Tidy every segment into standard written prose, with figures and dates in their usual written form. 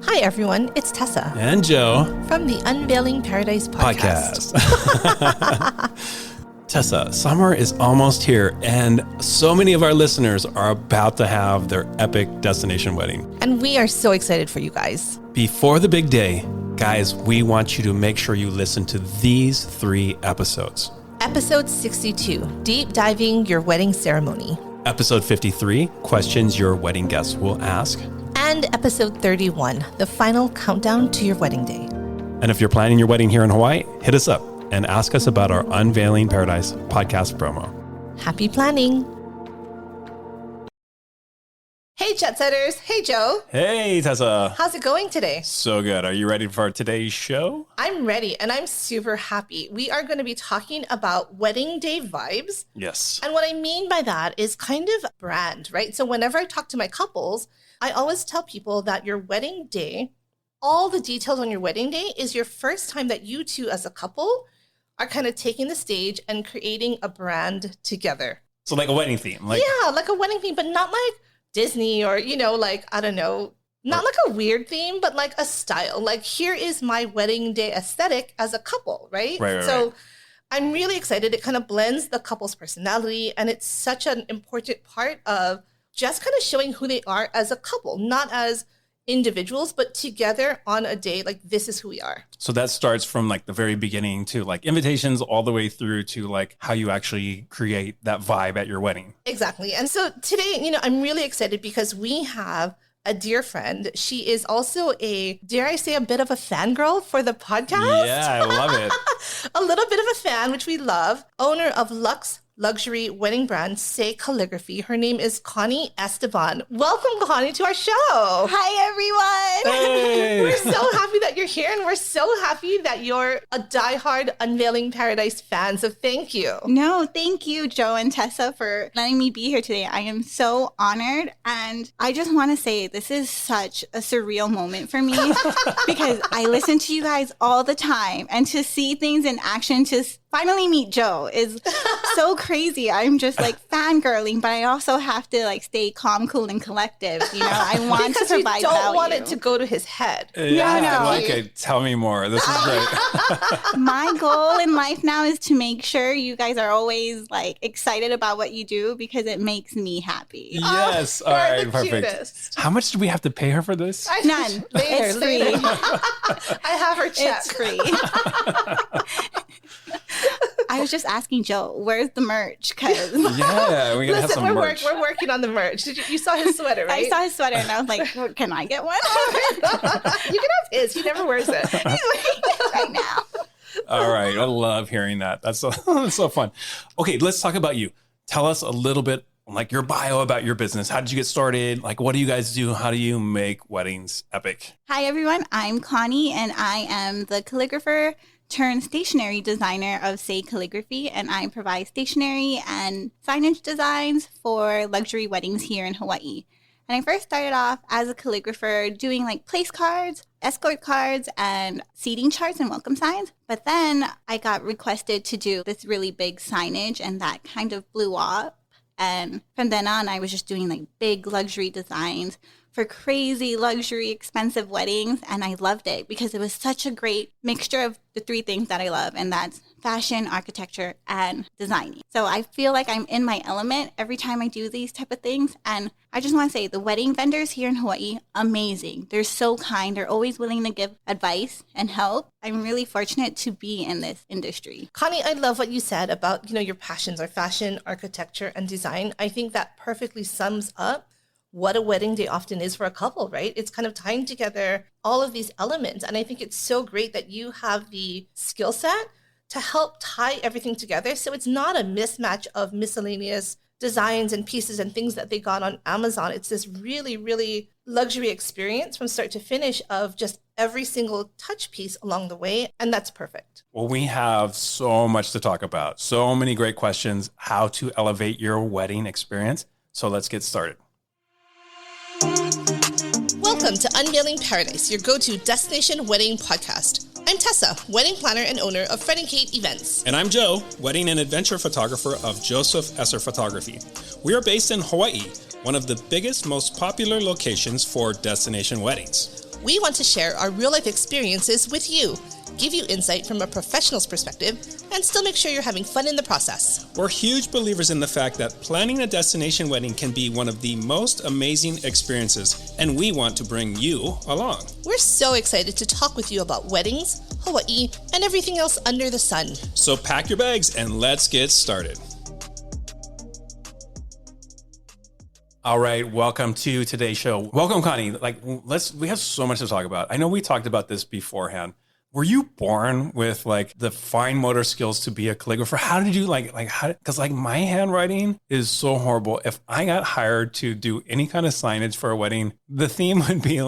Hi, everyone. It's Tessa. And Joe. From the Unveiling Paradise podcast. Tessa, summer is almost here, and so many of our listeners are about to have their epic destination wedding. And we are so excited for you guys. Before the big day, guys, we want you to make sure you listen to these 3 episodes. Episode 62, Deep Diving Your Wedding Ceremony. Episode 53, Questions Your Wedding Guests Will Ask. And episode 31, the final countdown to your wedding day. And if you're planning your wedding here in Hawaii, hit us up and ask us about our Unveiling Paradise podcast promo. Happy planning. Hey, Jet Setters. Hey, Joe. Hey, Tessa. How's it going today? So good. Are you ready for today's show? I'm ready, and I'm super happy. We are going to be talking about wedding day vibes. Yes. And what I mean by that is kind of brand, right? So whenever I talk to my couples, I always tell people that your wedding day, all the details on your wedding day is your first time that you two as a couple are kind of taking the stage and creating a brand together. So like a wedding theme. Yeah, like a wedding theme, but not like Disney or, I don't know, not like a weird theme, but like a style. Like, here is my wedding day aesthetic as a couple, right? So I'm really excited. It kind of blends the couple's personality, and it's such an important part of just kind of showing who they are as a couple, not as individuals, but together on a day, like, this is who we are. So that starts from like the very beginning to like invitations all the way through to like how you actually create that vibe at your wedding. Exactly. And so today, I'm really excited because we have a dear friend. She is also a bit of a fangirl for the podcast. Yeah, I love it. A little bit of a fan, which we love. Owner of Luxe luxury wedding brand, C'est Calligraphy. Her name is Connie Esteban. Welcome, Connie, to our show. Hi, everyone. Hey. We're so happy that you're here, and we're so happy that you're a diehard Unveiling Paradise fan. So thank you. No, thank you, Joe and Tessa, for letting me be here today. I am so honored. And I just want to say this is such a surreal moment for me because I listen to you guys all the time, and to see things in action, to finally meet Joe is so crazy. I'm just like fangirling, but I also have to like stay calm, cool, and collective. I want because to provide you don't value. want it to go to his head. Yeah, No. I like it. Tell me more. This is great. My goal in life now is to make sure you guys are always like excited about what you do, because it makes me happy. Yes. All you're right. the Perfect. cutest. How much do we have to pay her for this? None. It's free. I have her check. It's free. I was just asking Joe, where's the merch? Because Yeah, we're going to have some merch. We're working on the merch. You saw his sweater, right? I saw his sweater and I was like, well, can I get one? You can have his. He never wears it. He's wearing it right now. All right. I love hearing that. That's so fun. Okay, let's talk about you. Tell us a little bit, like your bio about your business. How did you get started? Like, what do you guys do? How do you make weddings epic? Hi, everyone. I'm Connie, and I am the calligrapher turned stationery designer of C'est Calligraphy, and I provide stationery and signage designs for luxury weddings here in Hawaii. And I first started off as a calligrapher doing like place cards, escort cards, and seating charts and welcome signs. But then I got requested to do this really big signage, and that kind of blew up. And from then on, I was just doing like big luxury designs for crazy luxury expensive weddings, and I loved it because it was such a great mixture of the 3 things that I love, and that's fashion, architecture, and designing. So I feel like I'm in my element every time I do these type of things. And I just want to say the wedding vendors here in Hawaii, amazing. They're so kind. They're always willing to give advice and help. I'm really fortunate to be in this industry. Connie, I love what you said about, your passions are fashion, architecture, and design. I think that perfectly sums up what a wedding day often is for a couple, right? It's kind of tying together all of these elements. And I think it's so great that you have the skill set to help tie everything together. So it's not a mismatch of miscellaneous designs and pieces and things that they got on Amazon. It's this really, really luxury experience from start to finish of just every single touch piece along the way. And that's perfect. Well, we have so much to talk about. So many great questions, how to elevate your wedding experience. So let's get started. Welcome to Unveiling Paradise, your go-to destination wedding podcast. I'm Tessa, wedding planner and owner of Fred & Kate Events. And I'm Joe, wedding and adventure photographer of Joseph Esser Photography. We are based in Hawaii, one of the biggest, most popular locations for destination weddings. We want to share our real-life experiences with you, give you insight from a professional's perspective, and still make sure you're having fun in the process. We're huge believers in the fact that planning a destination wedding can be one of the most amazing experiences, and we want to bring you along. We're so excited to talk with you about weddings, Hawaii, and everything else under the sun. So pack your bags and let's get started. All right, welcome to today's show. Welcome, Connie. We have so much to talk about. I know we talked about this beforehand. Were you born with the fine motor skills to be a calligrapher? How did you because my handwriting is so horrible. If I got hired to do any kind of signage for a wedding, the theme would be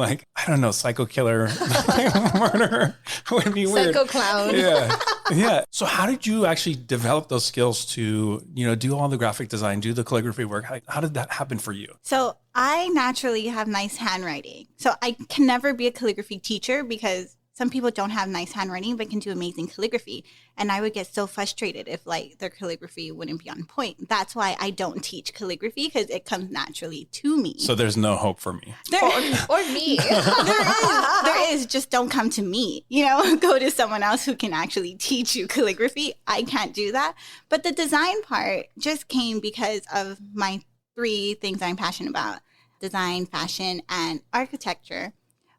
psycho killer, murderer. It would be weird. Psycho clown. Yeah. Yeah. So how did you actually develop those skills to, do all the graphic design, do the calligraphy work? How did that happen for you? So I naturally have nice handwriting. So I can never be a calligraphy teacher because some people don't have nice handwriting but can do amazing calligraphy. And I would get so frustrated if their calligraphy wouldn't be on point. That's why I don't teach calligraphy, because it comes naturally to me. So there's no hope for me. Or me. There is, just don't come to me. Go to someone else who can actually teach you calligraphy. I can't do that. But the design part just came because of my 3 things I'm passionate about: design, fashion, and architecture.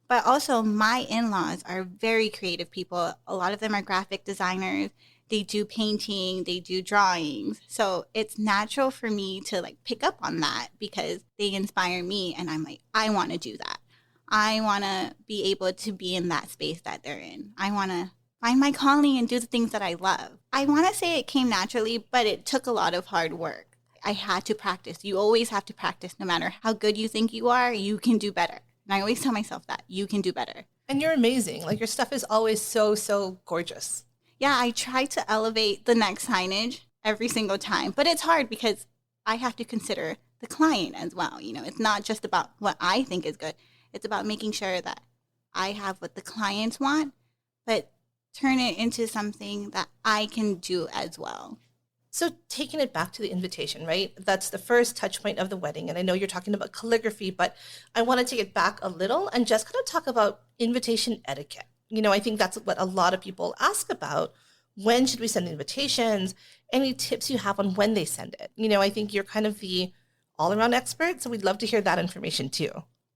But also my in-laws are very creative people. A lot of them are graphic designers. They do painting, they do drawings. So it's natural for me to pick up on that because they inspire me, and I'm I want to do that. I want to be able to be in that space that they're in. I want to find my calling and do the things that I love. I want to say it came naturally, but it took a lot of hard work. I had to practice. You always have to practice. No matter how good you think you are, you can do better. And I always tell myself that you can do better. And you're amazing. Your stuff is always so, so gorgeous. Yeah, I try to elevate the next signage every single time. But it's hard because I have to consider the client as well. It's not just about what I think is good. It's about making sure that I have what the clients want, but turn it into something that I can do as well. So taking it back to the invitation, right? That's the first touch point of the wedding. And I know you're talking about calligraphy, but I want to take it back a little and just kind of talk about invitation etiquette. I think that's what a lot of people ask about. When should we send invitations? Any tips you have on when they send it? I think you're kind of the all-around expert, so we'd love to hear that information too.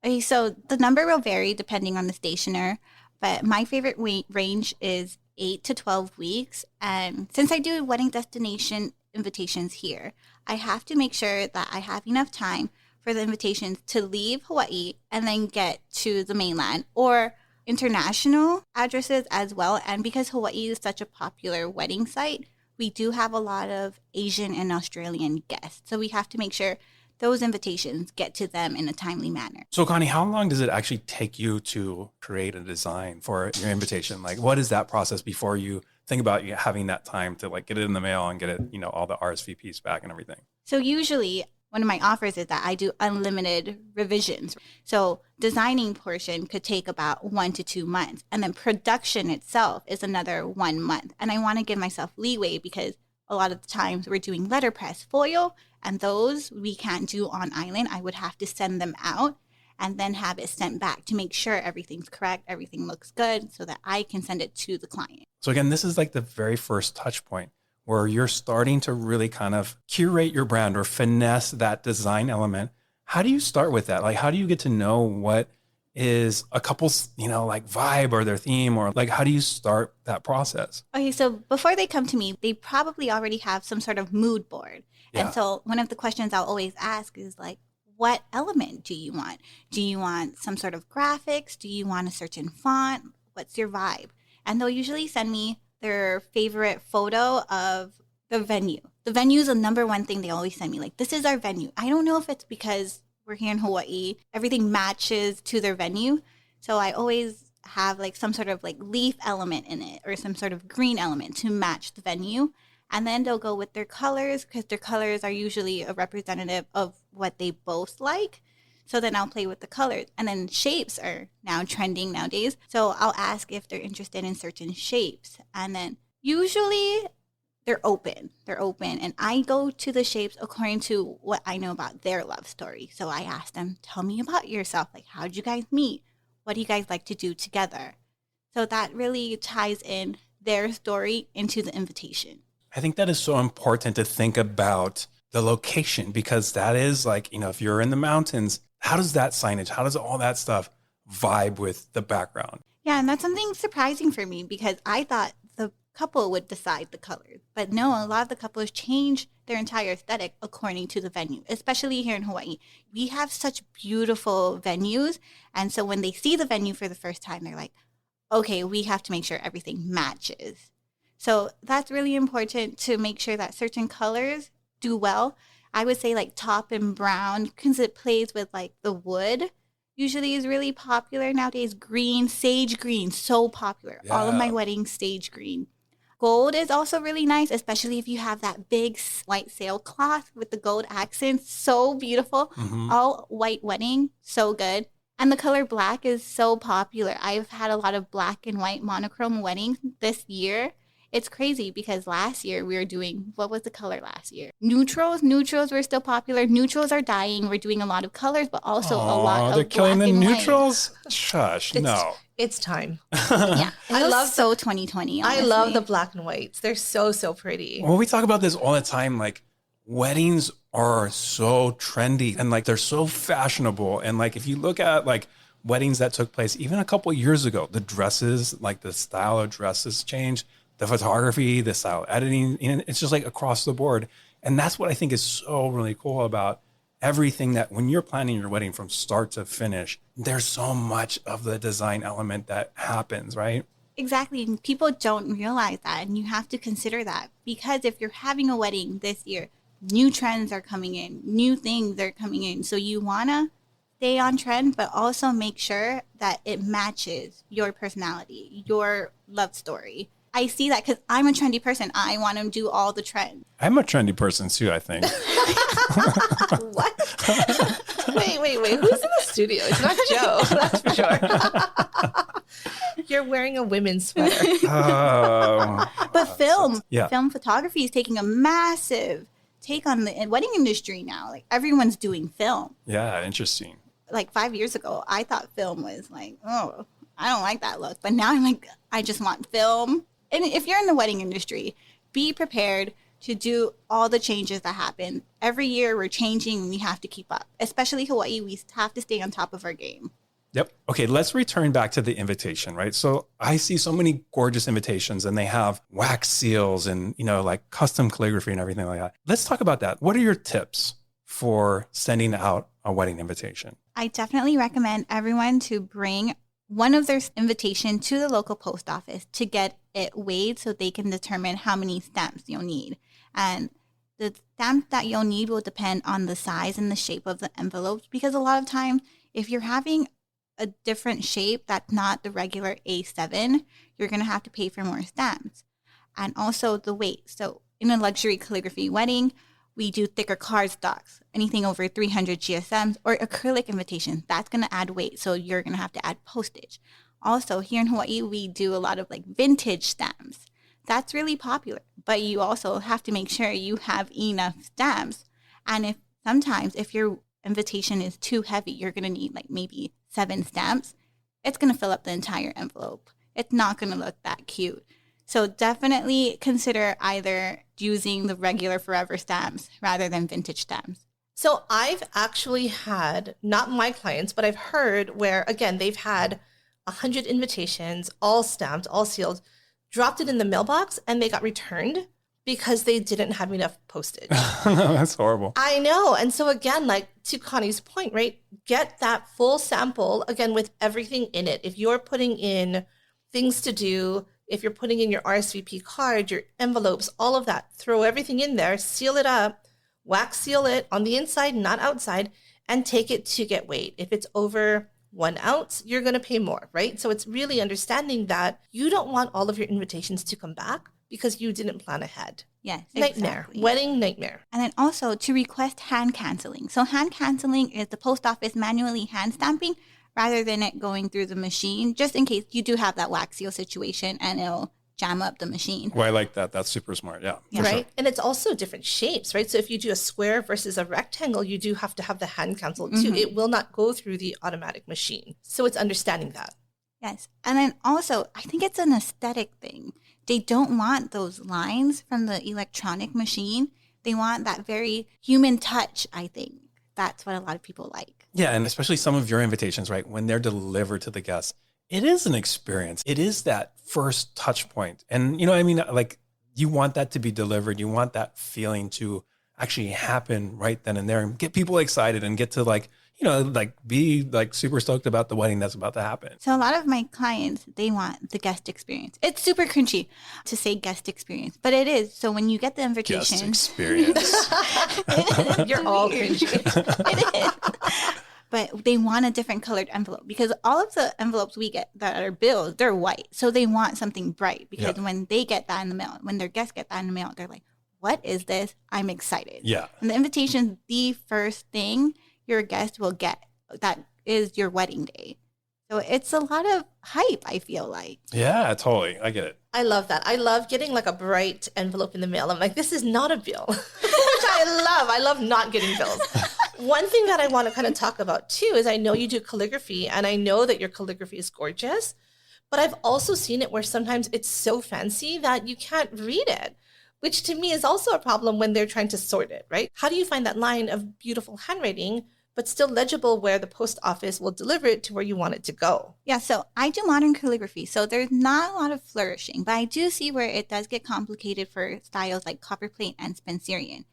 Okay, so the number will vary depending on the stationer, but my favorite range is 8 to 12 weeks. And since I do wedding destination invitations here, I have to make sure that I have enough time for the invitations to leave Hawaii and then get to the mainland or international addresses as well. And because Hawaii is such a popular wedding site, we do have a lot of Asian and Australian guests. So we have to make sure those invitations get to them in a timely manner. So Connie, how long does it actually take you to create a design for your invitation? What is that process before you think about you having that time to get it in the mail and get it, all the RSVPs back and everything? So usually one of my offers is that I do unlimited revisions. So designing portion could take about 1 to 2 months. And then production itself is another 1 month. And I want to give myself leeway because a lot of the times we're doing letterpress foil, and those we can't do on island. I would have to send them out and then have it sent back to make sure everything's correct, everything looks good, so that I can send it to the client. So again, this is the very first touch point where you're starting to really kind of curate your brand or finesse that design element. How do you start with that? How do you get to know what is a couple's, vibe or their theme, or how do you start that process? Okay, so before they come to me, they probably already have some sort of mood board. Yeah. And so one of the questions I'll always ask is what element do you want? Do you want some sort of graphics? Do you want a certain font? What's your vibe? And they'll usually send me their favorite photo of the venue. The venue is the number one thing they always send me. This is our venue. I don't know if it's because we're here in Hawaii. Everything matches to their venue. So I always have some sort of leaf element in it or some sort of green element to match the venue. And then they'll go with their colors because their colors are usually a representative of what they both like. So then I'll play with the colors. And then shapes are now trending nowadays. So I'll ask if they're interested in certain shapes. And then usually they're open. And I go to the shapes according to what I know about their love story. So I ask them, tell me about yourself. How'd you guys meet? what do you guys like to do together? So that really ties in their story into the invitation. I think that is so important to think about the location, because that is like, if you're in the mountains, how does that signage, how does all that stuff vibe with the background? Yeah, and that's something surprising for me because I thought the couple would decide the colors. But no, a lot of the couples change their entire aesthetic according to the venue, especially here in Hawaii. We have such beautiful venues. And so when they see the venue for the first time, they're like, okay, we have to make sure everything matches. So that's really important to make sure that certain colors do well. I would say like taupe and brown, because it plays with like the wood, usually is really popular nowadays. Green, sage green, so popular. Yeah. All of my weddings, sage green. Gold is also really nice, especially if you have that big white sailcloth with the gold accents. So beautiful. Mm-hmm. All white wedding, so good. And the color black is so popular. I've had a lot of black and white monochrome weddings this year. It's crazy because last year we were doing, what was the color last year? Neutrals. Neutrals were still popular. Neutrals are dying. We're doing a lot of colors, but also a lot of they're killing black the and neutrals? Shush, no. It's time. Yeah, I love so 2020. I Honestly. love the black and whites. They're so pretty. Well, we talk about this all the time. Like, weddings are so trendy and like they're so fashionable. And like, if you look at like weddings that took place even a couple of years ago, the dresses, like the style of dresses changed, the photography, the style of editing, it's just like across the board. And that's what I think is so really cool about everything, that when you're planning your wedding from start to finish, there's so much of the design element that happens, right? Exactly. And people don't realize that. And you have to consider that, because if you're having a wedding this year, new trends are coming in, new things are coming in. So you want to stay on trend, but also make sure that it matches your personality, your love story. I see that because I'm a trendy person. I want to do all the trends. I'm a trendy person too, I think. What? Wait. Who's in the studio? It's not Joe, that's for sure. You're wearing a women's sweater. But film photography is taking a massive take on the wedding industry now. Like everyone's doing film. Yeah, interesting. Like 5 years ago, I thought film was like, oh, I don't like that look. But now I'm like, I just want film. And if you're in the wedding industry, be prepared to do all the changes that happen. Every year we're changing and we have to keep up. Especially Hawaii, we have to stay on top of our game. Yep. Okay, let's return back to the invitation, right? So I see so many gorgeous invitations and they have wax seals and, like custom calligraphy and everything like that. Let's talk about that. What are your tips for sending out a wedding invitation? I definitely recommend everyone to bring one of their invitation to the local post office to get it weighed so they can determine how many stamps you'll need. And the stamp that you'll need will depend on the size and the shape of the envelopes, because a lot of times if you're having a different shape that's not the regular A7, you're going to have to pay for more stamps. And also the weight. So in a luxury calligraphy wedding, we do thicker cardstocks, anything over 300 GSMs, or acrylic invitations. That's going to add weight, so you're going to have to add postage. Also, here in Hawaii, we do a lot of like vintage stamps. That's really popular, but you also have to make sure you have enough stamps. And sometimes if your invitation is too heavy, you're going to need like maybe 7 stamps. It's going to fill up the entire envelope. It's not going to look that cute. So definitely consider either using the regular forever stamps rather than vintage stamps. So I've actually had, not my clients, but I've heard where, again, they've had 100 invitations, all stamped, all sealed, dropped it in the mailbox, and they got returned because they didn't have enough postage. That's horrible. I know. And so again, like to Connie's point, right? Get that full sample, again, with everything in it. If you're putting in things to do, if you're putting in your RSVP card, your envelopes, all of that, throw everything in there, seal it up, wax seal it on the inside, not outside, and take it to get weighed. If it's over 1 ounce, you're going to pay more, right? So it's really understanding that you don't want all of your invitations to come back because you didn't plan ahead. Yes, Nightmare. exactly. Wedding nightmare. And then also to request hand canceling. So hand canceling is the post office manually hand stamping rather than it going through the machine, just in case you do have that wax seal situation and it'll jam up the machine. Well, I like that. That's super smart. Yeah. Yeah. for Right. sure. And it's also different shapes, right? So if you do a square versus a rectangle, you do have to have the hand cancel too. It will not go through the automatic machine. So it's understanding that. Yes. And then also, I think it's an aesthetic thing. They don't want those lines from the electronic machine. They want that very human touch, I think. That's what a lot of people like. Yeah. And especially some of your invitations, right? When they're delivered to the guests, it is an experience. It is that first touch point. And, you know, I mean, like you want that to be delivered. You want that feeling to actually happen right then and there and get people excited and get to like, you know, like be like super stoked about the wedding that's about to happen. So a lot of my clients, they want the guest experience. It's super cringy to say guest experience, but it is. So when you get the invitation, Guest experience. You're all cringy. it is. But they want a different colored envelope because all of the envelopes we get that are bills, they're white. So they want something bright because when they get that in the mail, when their guests get that in the mail, they're like, what is this? I'm excited. Yeah. And the invitation, the first thing your guest will get, that is your wedding day. So it's a lot of hype, I feel like. Yeah, totally. I get it. I love that. I love getting like a bright envelope in the mail. I'm like, this is not a bill, which I love. I love not getting bills. One thing that I want to kind of talk about too is I know you do calligraphy and I know that your calligraphy is gorgeous, but I've also seen it where sometimes it's so fancy that you can't read it, which to me is also a problem when they're trying to sort it, right? How do you find that line of beautiful handwriting, but still legible where the post office will deliver it to where you want it to go? Yeah, so I do modern calligraphy, so there's not a lot of flourishing, but I do see where it does get complicated for styles like copperplate and Spencerian.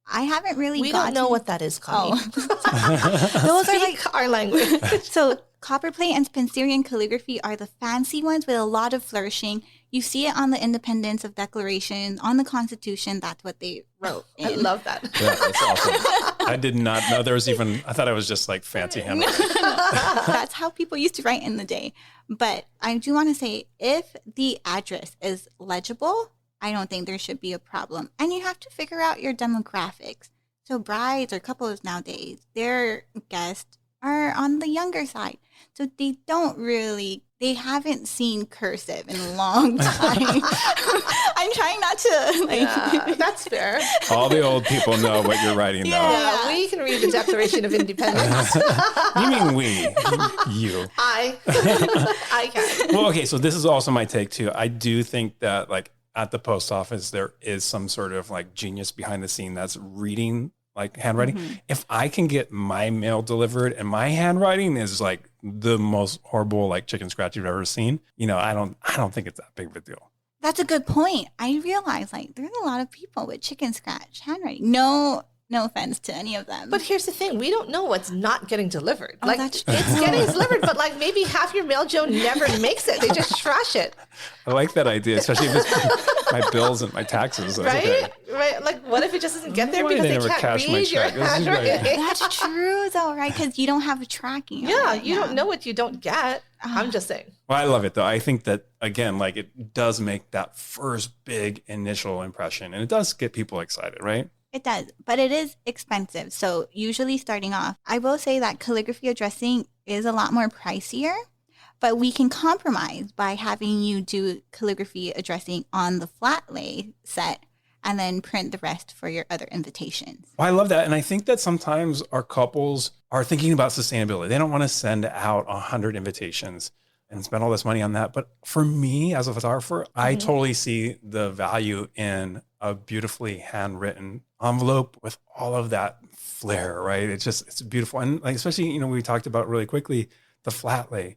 I haven't really We don't know what that is, Connie. Those are like Speak our language. so copperplate and Spencerian calligraphy are the fancy ones with a lot of flourishing. You see it on the Independence of Declaration, on the Constitution. That's what they wrote. I in. love that. Yeah, that's awesome. I did not know there was even, I thought it was just like fancy handwriting. That's how people used to write in the day. But I do want to say, if the address is legible, I don't think there should be a problem. And you have to figure out your demographics. So brides or couples nowadays, their guests are on the younger side. So they haven't seen cursive in a long time. I'm trying not to Yeah, that's fair. All the old people know what you're writing though. Yeah, we can read the Declaration of Independence. You mean we? You. I can. Well, okay, so this is also my take too. I do think that like at the post office, there is some sort of like genius behind the scene that's reading like handwriting. Mm-hmm. If I can get my mail delivered and my handwriting is like the most horrible like chicken scratch you've ever seen, you know, I don't think it's that big of a deal. That's a good point. I realize like there's a lot of people with chicken scratch handwriting. No offense to any of them. But here's the thing: we don't know what's not getting delivered. Oh, Like that's it's true. getting delivered, but like maybe half your mail Joe never makes it. They just trash it, I like that idea, especially if it's my bills and my taxes. That's right? okay. Right? Like, what if it just doesn't get there Why because they they never can't cash my read your check? This is great. handwriting? That's true though, right? Because you don't have a tracking. of Yeah, it. you don't know what you don't get. I'm just saying. Well, I love it though. I think that again, like it does make that first big initial impression and it does get people excited, right? It does, but it is expensive. So usually starting off, I will say that calligraphy addressing is a lot more pricier, but we can compromise by having you do calligraphy addressing on the flat lay set and then print the rest for your other invitations. Well, I love that. And I think that sometimes our couples are thinking about sustainability. They don't want to send out 100 invitations and spend all this money on that. But for me as a photographer, I totally see the value in a beautifully handwritten envelope with all of that flair, right? It's beautiful. And like, especially, you know, we talked about really quickly, the flat lay,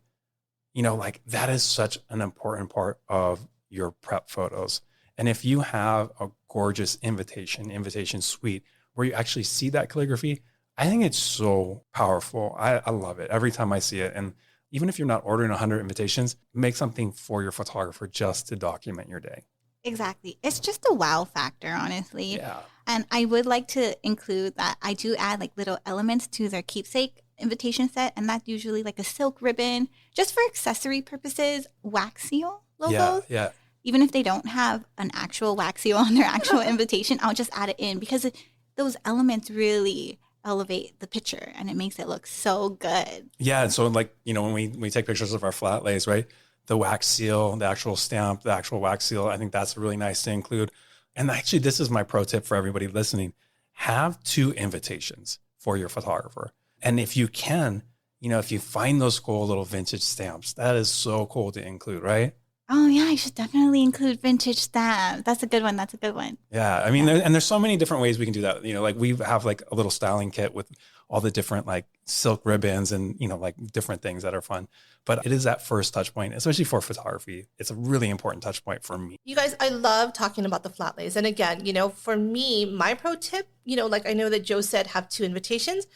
you know, like that is such an important part of your prep photos. And if you have a gorgeous invitation suite where you actually see that calligraphy, I think it's so powerful. I love it every time I see it. And even if you're not ordering 100 invitations, make something for your photographer just to document your day. Exactly. It's just a wow factor, honestly. Yeah. And I would like to include that I do add like little elements to their keepsake invitation set. And that's usually like a silk ribbon, just for accessory purposes, wax seal logos. Yeah. Even if they don't have an actual wax seal on their actual invitation, I'll just add it in because those elements really elevate the picture and it makes it look so good. Yeah. And so like, you know, when we take pictures of our flat lays, right? the wax seal, the actual stamp, the actual wax seal. I think that's really nice to include. And actually, this is my pro tip for everybody listening. Have 2 invitations for your photographer. And if you can, if you find those cool little vintage stamps, that is so cool to include, right? Oh, yeah, I should definitely include vintage stamp. That's a good one. That's a good one. Yeah. I mean, there's so many different ways we can do that. Like we have like a little styling kit with all the different like silk ribbons and, like different things that are fun. But it is that first touch point, especially for photography. It's a really important touch point for me. You guys, I love talking about the flat lays. And again, for me, my pro tip, like I know that Joe said have 2 invitations.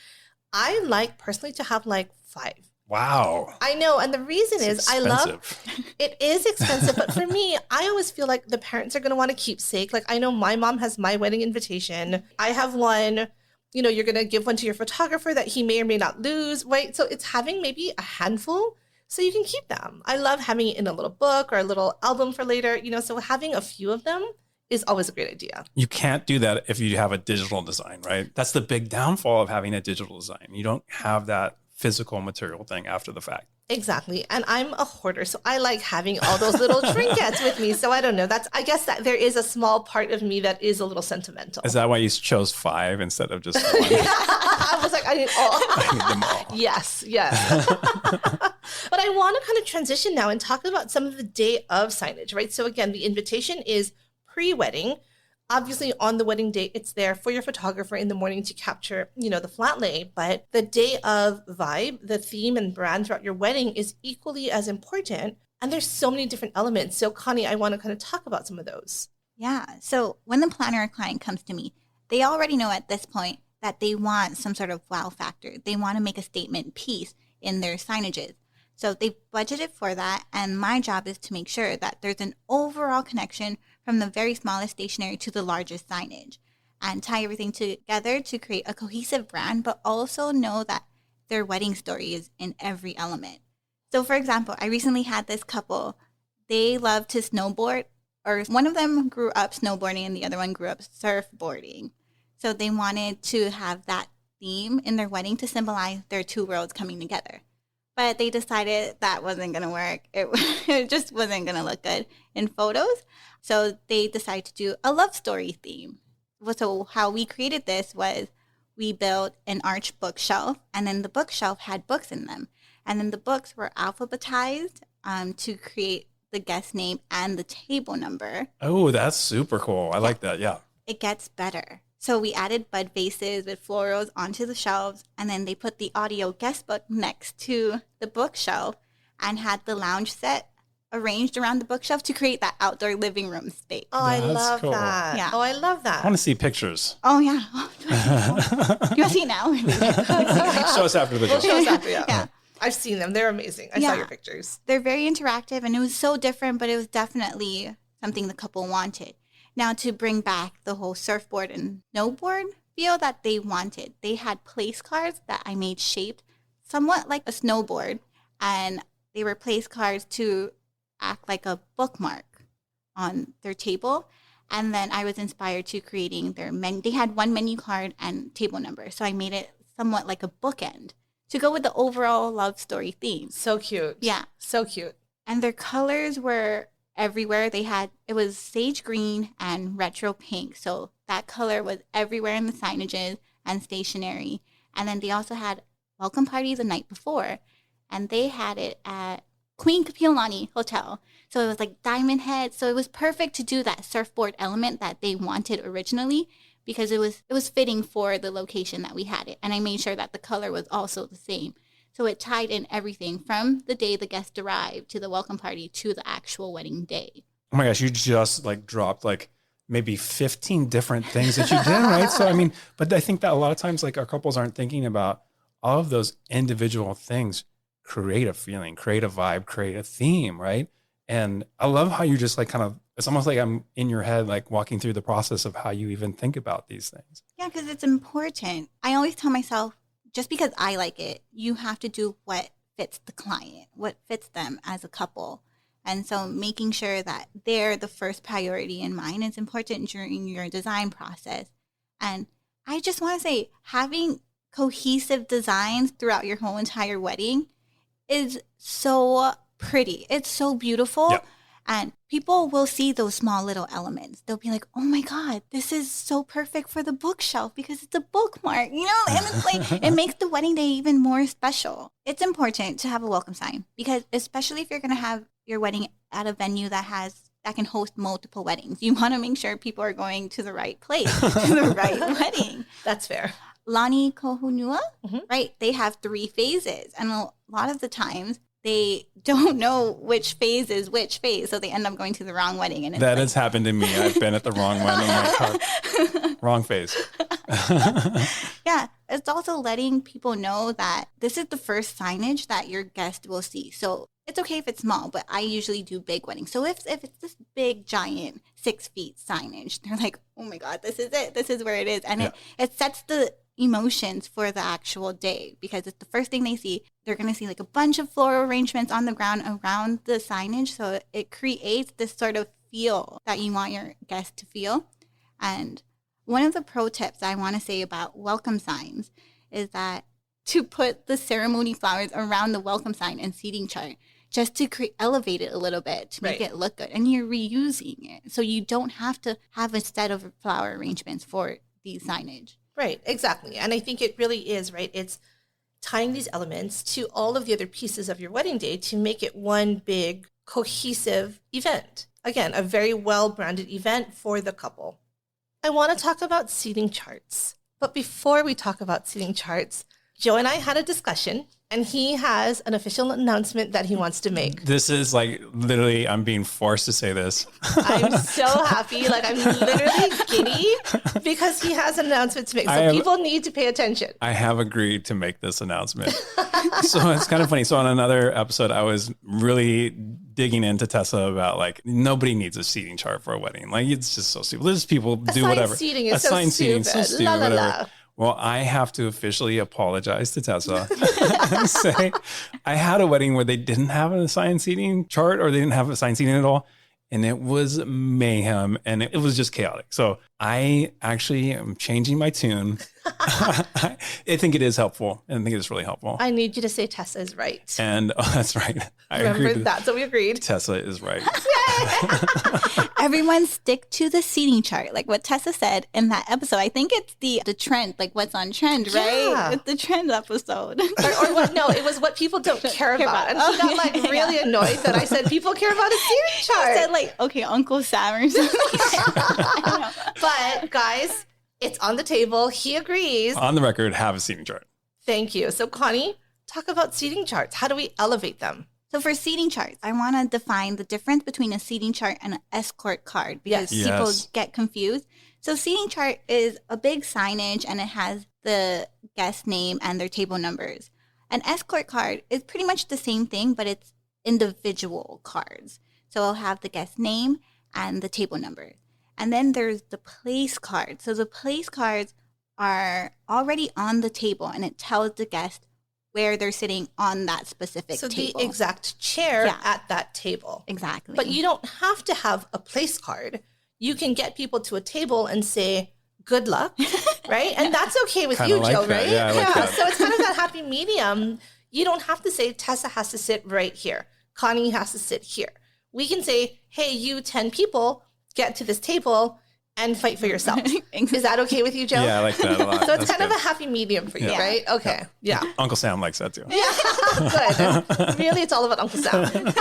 I like personally to have like 5. Wow. I know. And the reason is I love, it is expensive, but for me, I always feel like the parents are going to want a keepsake. Like I know my mom has my wedding invitation. I have one, you're going to give one to your photographer that he may or may not lose, right? So it's having maybe a handful so you can keep them. I love having it in a little book or a little album for later, so having a few of them is always a great idea. You can't do that if you have a digital design, right? That's the big downfall of having a digital design. You don't have that physical material thing after the fact. Exactly. And I'm a hoarder, so I like having all those little trinkets with me. So I don't know. I guess that there is a small part of me that is a little sentimental. Is that why you chose 5 instead of just 1? I was like, I need all. I need them all. Yes. But I want to kind of transition now and talk about some of the day of signage, right? So again, the invitation is pre-wedding. Obviously, on the wedding day, it's there for your photographer in the morning to capture, the flat lay. But the day of vibe, the theme and brand throughout your wedding is equally as important. And there's so many different elements. So, Connie, I want to kind of talk about some of those. Yeah. So when the planner or client comes to me, they already know at this point that they want some sort of wow factor. They want to make a statement piece in their signages. So they budgeted for that. And my job is to make sure that there's an overall connection from the very smallest stationery to the largest signage and tie everything together to create a cohesive brand, but also know that their wedding story is in every element. So for example, I recently had this couple, they love to snowboard, or one of them grew up snowboarding and the other one grew up surfboarding. So they wanted to have that theme in their wedding to symbolize their 2 worlds coming together. But they decided that wasn't going to work. It just wasn't going to look good in photos. So they decided to do a love story theme. So how we created this was we built an arch bookshelf, and then the bookshelf had books in them. And then the books were alphabetized to create the guest name and the table number. Oh, that's super cool. I like that. Yeah. It gets better. So we added bud vases with florals onto the shelves, and then they put the audio guest book next to the bookshelf and had the lounge set arranged around the bookshelf to create that outdoor living room space. Oh, I love cool. that. Yeah. Oh, I love that. I want to see pictures. Oh, yeah. You want to see it now? Show us after the We'll show. show us after, yeah. Yeah. I've seen them. They're amazing. I saw your pictures. They're very interactive, and it was so different, but it was definitely something the couple wanted. Now, to bring back the whole surfboard and snowboard feel that they wanted, they had place cards that I made shaped somewhat like a snowboard, and they were place cards to act like a bookmark on their table. And then I was inspired to creating their menu. They had 1 menu card and table number, so I made it somewhat like a bookend to go with the overall love story theme. So cute. Yeah. So cute. And their colors were everywhere. It was sage green and retro pink. So that color was everywhere in the signages and stationery. And then they also had welcome party the night before. And they had it at Queen Kapiolani Hotel. So it was like diamond head. So it was perfect to do that surfboard element that they wanted originally, because it was fitting for the location that we had it. And I made sure that the color was also the same. So it tied in everything from the day the guest arrived to the welcome party to the actual wedding day. Oh my gosh, you just like dropped like maybe 15 different things that you did, right? So, I mean, but I think that a lot of times like our couples aren't thinking about all of those individual things create a feeling, create a vibe, create a theme, right? And I love how you just like kind of, it's almost like I'm in your head, like walking through the process of how you even think about these things. Yeah, because it's important. I always tell myself, just because I like it, you have to do what fits the client, what fits them as a couple. And so making sure that they're the first priority in mind is important during your design process. And I just want to say, having cohesive designs throughout your whole entire wedding is so pretty. It's so beautiful. Yeah. And people will see those small little elements. They'll be like, oh my God, this is so perfect for the bookshelf because it's a bookmark, you know? And it's like, it makes the wedding day even more special. It's important to have a welcome sign because especially if you're going to have your wedding at a venue that can host multiple weddings, you want to make sure people are going to the right place, to the right wedding. That's fair. Lani Kohunua, right? They have 3 phases. And a lot of the times, they don't know which phase is which phase, so they end up going to the wrong wedding. And that has happened to me. I've been at the wrong one. I'm like, wrong phase. Yeah, it's also letting people know that this is the first signage that your guest will see. So it's okay if it's small, but I usually do big weddings. So if it's this big, giant 6 feet signage, they're like, oh my God, this is it. This is where it is. And it sets the emotions for the actual day because it's the first thing they see. They're going to see like a bunch of floral arrangements on the ground around the signage. So it creates this sort of feel that you want your guests to feel. And one of the pro tips I want to say about welcome signs is that to put the ceremony flowers around the welcome sign and seating chart just to elevate it a little bit to make it look good. And you're reusing it. So you don't have to have a set of flower arrangements for these signage. Right, exactly. And I think it really is, right? It's tying these elements to all of the other pieces of your wedding day to make it one big cohesive event. Again, a very well-branded event for the couple. I want to talk about seating charts. But before we talk about seating charts, Joe and I had a discussion, and he has an official announcement that he wants to make. This is like literally, I'm being forced to say this. I'm so happy. Like, I'm literally giddy because he has an announcement to make. So people need to pay attention. I have agreed to make this announcement. So it's kind of funny. So on another episode, I was really digging into Tessa about like, nobody needs a seating chart for a wedding. Like, it's just so stupid. There's people do whatever. Seating is Assigned so seating, stupid. so stupid, La, la, whatever. la. Well, I have to officially apologize to Tessa and say I had a wedding where they didn't have an assigned seating chart or they didn't have assigned seating at all. And it was mayhem and it was just chaotic. So I actually am changing my tune. I think it is helpful. I think it's really helpful. I need you to say Tessa is right. And that's right. I Remember agreed. that. So we agreed. Tessa is right. Everyone stick to the seating chart, like what Tessa said in that episode. I think it's the trend, like what's on trend, right? Yeah. It's the trend episode. Or what? No, it was what people don't care about. And he got like really annoyed that I said people care about a seating chart. I said like, okay, Uncle Sam or something. I know. But guys, it's on the table. He agrees. On the record, have a seating chart. Thank you. So Connie, talk about seating charts. How do we elevate them? So for seating charts, I want to define the difference between a seating chart and an escort card because Yes. people Yes. get confused. So seating chart is a big signage and it has the guest name and their table numbers. An escort card is pretty much the same thing, but it's individual cards. So it'll have the guest name and the table number. And then there's the place card. So the place cards are already on the table and it tells the guest where they're sitting on that specific table. The exact chair Yeah. at that table. Exactly. But you don't have to have a place card. You can get people to a table and say, good luck, right? And that's okay with Kinda you, like Joe, that. right? Yeah, I like that. So it's kind of that happy medium. You don't have to say Tessa has to sit right here. Connie has to sit here. We can say, hey, you 10 people, get to this table and fight for yourself. Is that okay with you, Joe? Yeah, I like that a lot. So it's That's kind of good. a happy medium for you, Yeah. right? Okay. Yeah. Uncle Sam likes that too. Good. Really, it's all about Uncle Sam.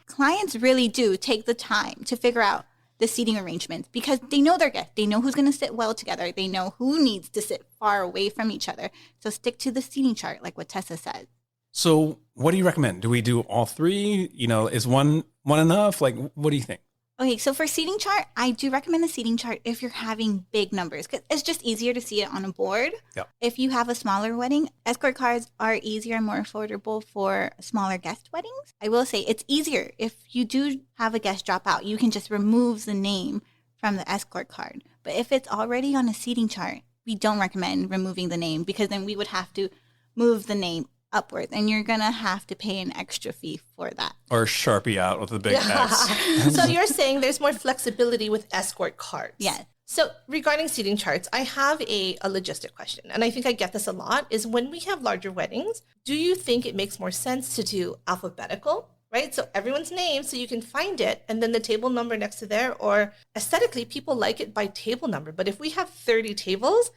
Clients really do take the time to figure out the seating arrangements because they know their guests. They know who's going to sit well together. They know who needs to sit far away from each other. So stick to the seating chart, like what Tessa said. So what do you recommend? Do we do all 3? You know, is one enough? Like, what do you think? Okay, so for seating chart, I do recommend the seating chart if you're having big numbers because it's just easier to see it on a board. Yep. If you have a smaller wedding, escort cards are easier and more affordable for smaller guest weddings. I will say it's easier if you do have a guest drop out, you can just remove the name from the escort card. But if it's already on a seating chart, we don't recommend removing the name because then we would have to move the name upwards and you're gonna have to pay an extra fee for that. Or Sharpie out with a big X. So you're saying there's more flexibility with escort cards. Yes. So regarding seating charts, I have a logistic question, and I think I get this a lot, is when we have larger weddings, do you think it makes more sense to do alphabetical right? So everyone's name, so you can find it, and then the table number next to there, or aesthetically, people like it by table number. But if we have 30 tables,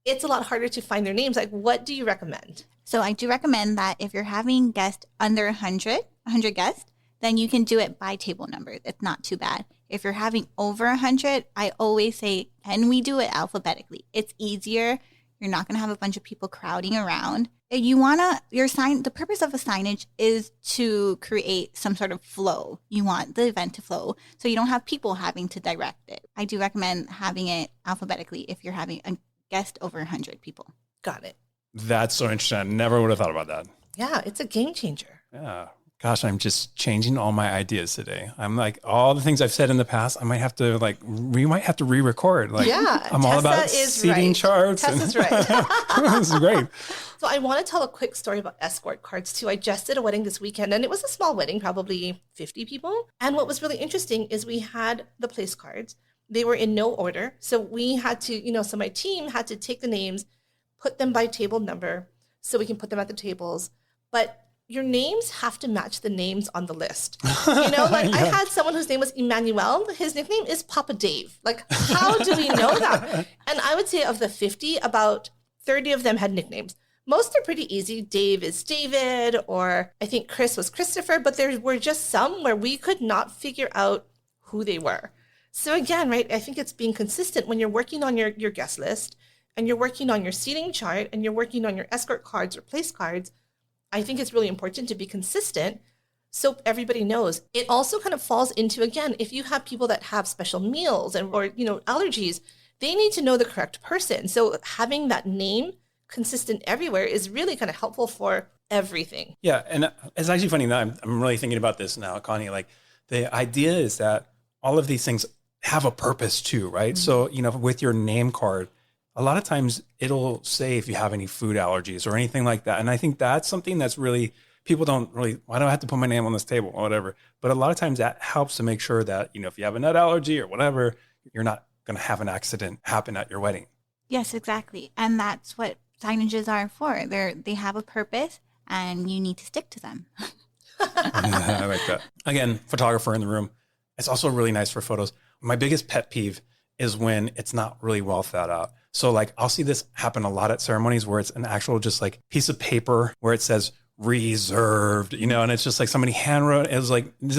it's a lot harder to find their names. Like, what do you recommend? So I do recommend that if you're having guests under 100 guests, then you can do it by table number. It's not too bad. If you're having over 100, I always say, can we do it alphabetically? It's easier. You're not going to have a bunch of people crowding around. You want the purpose of a signage is to create some sort of flow. You want the event to flow, so you don't have people having to direct it. I do recommend having it alphabetically if you're having a guest over 100 people. Got it. That's so interesting. I never would have thought about that. Yeah, it's a game changer. Yeah. Gosh, I'm just changing all my ideas today. I'm like, all the things I've said in the past, we might have to re-record. Like, yeah, I'm all about is seating right. charts. Tessa's right. This is great. So I want to tell a quick story about escort cards too. I just did a wedding this weekend, and it was a small wedding, probably 50 people. And what was really interesting is we had the place cards. They were in no order. So we had to, so my team had to take the names, put them by table number so we can put them at the tables. But your names have to match the names on the list. I had someone whose name was Emmanuel. His nickname is Papa Dave. Like, how do we know that? And I would say of the 50, about 30 of them had nicknames. Most are pretty easy. Dave is David, or I think Chris was Christopher, but there were just some where we could not figure out who they were. So again, right, I think it's being consistent when you're working on your guest list and you're working on your seating chart and you're working on your escort cards or place cards. I think it's really important to be consistent so everybody knows. It also kind of falls into, again, if you have people that have special meals or allergies, they need to know the correct person. So having that name consistent everywhere is really kind of helpful for everything. Yeah. And it's actually funny that I'm really thinking about this now, Connie. Like, the idea is that all of these things have a purpose too, right? Mm-hmm. So, with your name card, a lot of times it'll say if you have any food allergies or anything like that. And I think that's something that's really, people don't really, why do I have to put my name on this table or whatever? But a lot of times that helps to make sure that, if you have a nut allergy or whatever, you're not going to have an accident happen at your wedding. Yes, exactly. And that's what signages are for. They have a purpose and you need to stick to them. I like that. Again, photographer in the room. It's also really nice for photos. My biggest pet peeve is when it's not really well thought out. So like, I'll see this happen a lot at ceremonies where it's an actual just like piece of paper where it says reserved, and it's just like somebody handwrote. It was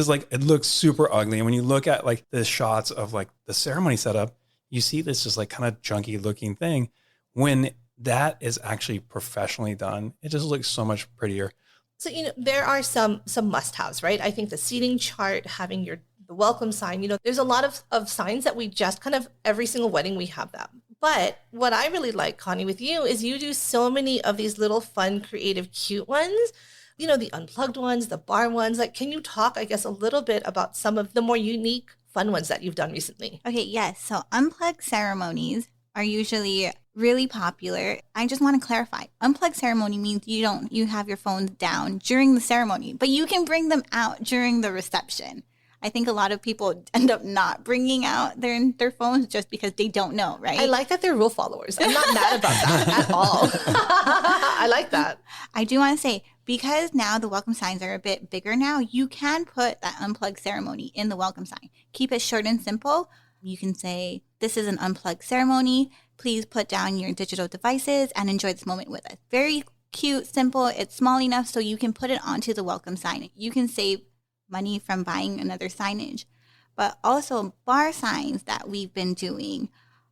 like, it looks super ugly. And when you look at like the shots of like the ceremony setup, you see this just like kind of junky looking thing. When that is actually professionally done, it just looks so much prettier. So, there are some must-haves, right? I think the seating chart, having the welcome sign, there's a lot of signs that we just kind of, every single wedding we have that. But what I really like, Connie, with you is you do so many of these little fun, creative, cute ones, the unplugged ones, the bar ones. Like, can you talk, I guess, a little bit about some of the more unique, fun ones that you've done recently? Okay, yes. So unplugged ceremonies are usually really popular. I just want to clarify. Unplugged ceremony means you have your phones down during the ceremony, but you can bring them out during the reception. I think a lot of people end up not bringing out their phones just because they don't know, right? I like that they're rule followers. I'm not mad about that at all. I like that. I do want to say, because now the welcome signs are a bit bigger now, you can put that unplugged ceremony in the welcome sign. Keep it short and simple. You can say, this is an unplugged ceremony. Please put down your digital devices and enjoy this moment with us. Very cute, simple. It's small enough so you can put it onto the welcome sign. You can save money from buying another signage. But also bar signs that we've been doing.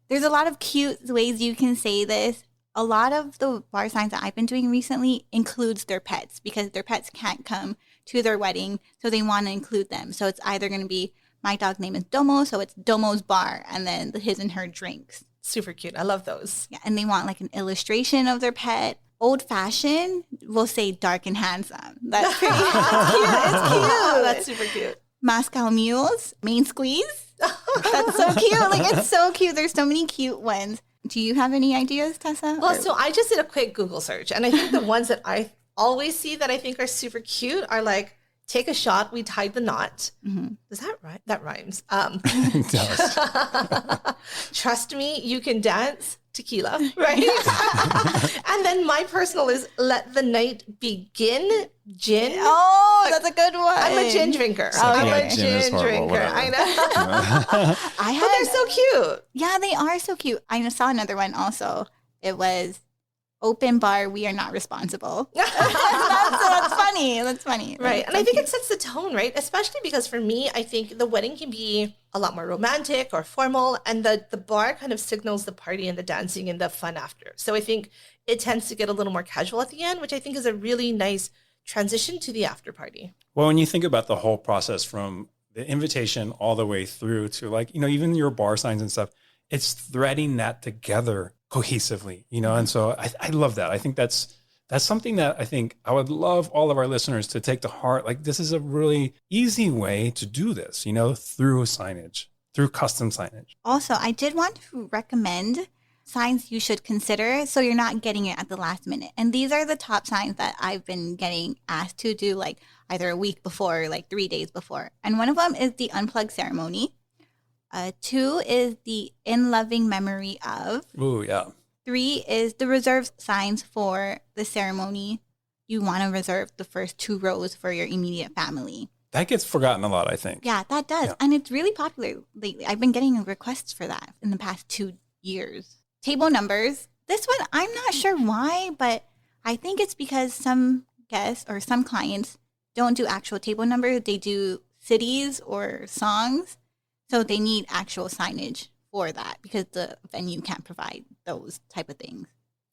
There's a lot of cute ways you can say this. A lot of the bar signs that I've been doing recently includes their pets because their pets can't come to their wedding, so they want to include them. So it's either going to be, my dog's name is Domo, so it's Domo's bar, and then his and her drinks. Super cute. I love those. Yeah, and they want like an illustration of their pet. Old fashioned, we'll say dark and handsome. That's pretty cute. It's cute. That's super cute. Moscow mules, main squeeze. That's so cute. Like, it's so cute. There's so many cute ones. Do you have any ideas, Tessa? Well, so I just did a quick Google search, and I think the ones that I always see that I think are super cute are like, take a shot, we tied the knot. Mm-hmm. Does that rhyme? That rhymes. It does. Trust me, you can dance. tequila, right? And then my personal is let the night begin, gin. Oh, that's a good one. I'm a gin drinker. I'm yeah, a gin is gin horrible, drinker. whatever. I know. But they're so cute. Yeah, they are so cute. I saw another one also. It was open bar, we are not responsible. That's funny. That's funny. Right. That's And so I think cute. it sets the tone, right? Especially because for me, I think the wedding can be a lot more romantic or formal, and the bar kind of signals the party and the dancing and the fun after. So I think it tends to get a little more casual at the end, which I think is a really nice transition to the after party. Well, when you think about the whole process from the invitation all the way through to like, even your bar signs and stuff, it's threading that together cohesively, and so I love that. I think that's something that I think I would love all of our listeners to take to heart. Like, this is a really easy way to do this, through signage, through custom signage. Also, I did want to recommend signs you should consider so you're not getting it at the last minute. And these are the top signs that I've been getting asked to do like either a week before or like 3 days before. And one of them is the unplug ceremony. 2 is the in loving memory of. Ooh, yeah. 3 is the reserved signs for the ceremony. You want to reserve the first 2 rows for your immediate family. That gets forgotten a lot, I think. Yeah, that does. Yeah. And it's really popular lately. I've been getting requests for that in the past 2 years. Table numbers. This one, I'm not sure why, but I think it's because some guests or some clients don't do actual table numbers. They do cities or songs. So they need actual signage for that because the venue can't provide those type of things.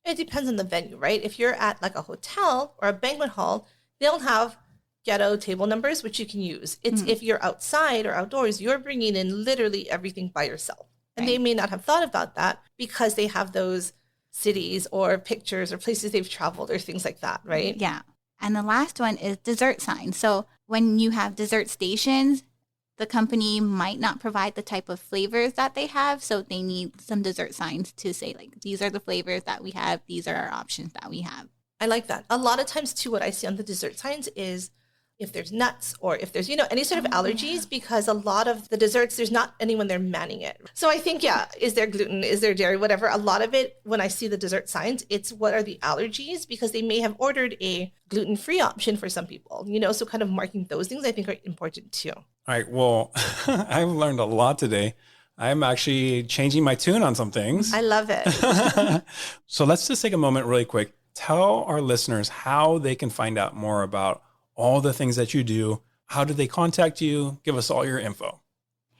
It depends on the venue, right? If you're at like a hotel or a banquet hall, they'll have ghetto table numbers, which you can use. It's if you're outside or outdoors, you're bringing in literally everything by yourself. And Right. they may not have thought about that because they have those cities or pictures or places they've traveled or things like that, right? Yeah. And the last one is dessert signs. So when you have dessert stations, the company might not provide the type of flavors that they have. So they need some dessert signs to say, like, these are the flavors that we have. These are our options that we have. I like that. A lot of times too, what I see on the dessert signs is if there's nuts or if there's, any sort of allergies, because a lot of the desserts, there's not anyone there manning it. So I think, is there gluten? Is there dairy? Whatever. A lot of it, when I see the dessert signs, it's what are the allergies? Because they may have ordered a gluten-free option for some people, so kind of marking those things I think are important too. All right. Well, I've learned a lot today. I'm actually changing my tune on some things. I love it. So let's just take a moment really quick. Tell our listeners how they can find out more about all the things that you do. How do they contact you? Give us all your info.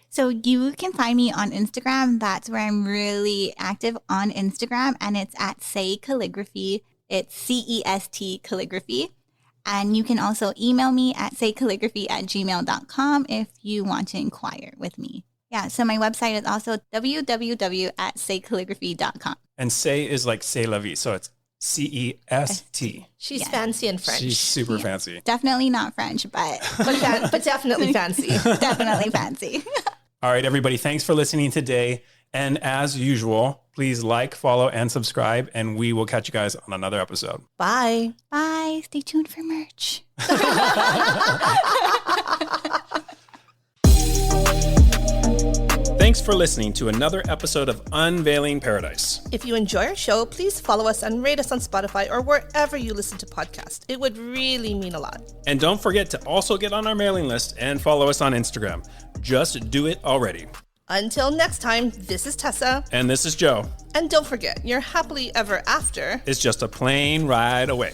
So you can find me on Instagram. That's where I'm really active on Instagram. And it's at C'est Calligraphy. It's CEST Calligraphy. And you can also email me at saycalligraphy@gmail.com if you want to inquire with me. Yeah, so my website is also www.saycalligraphy.com. And say is like c'est la vie. So it's CEST. She's Yeah. fancy in French, She's super Yeah. fancy. Definitely not French, but but definitely fancy. definitely fancy. All right, everybody. Thanks for listening today. And as usual, please like, follow, and subscribe. And we will catch you guys on another episode. Bye. Bye. Stay tuned for merch. Thanks for listening to another episode of Unveiling Paradise. If you enjoy our show, please follow us and rate us on Spotify or wherever you listen to podcasts. It would really mean a lot. And don't forget to also get on our mailing list and follow us on Instagram. Just do it already. Until next time, this is Tessa. And this is Joe. And don't forget, your happily ever after It's just a plane ride away.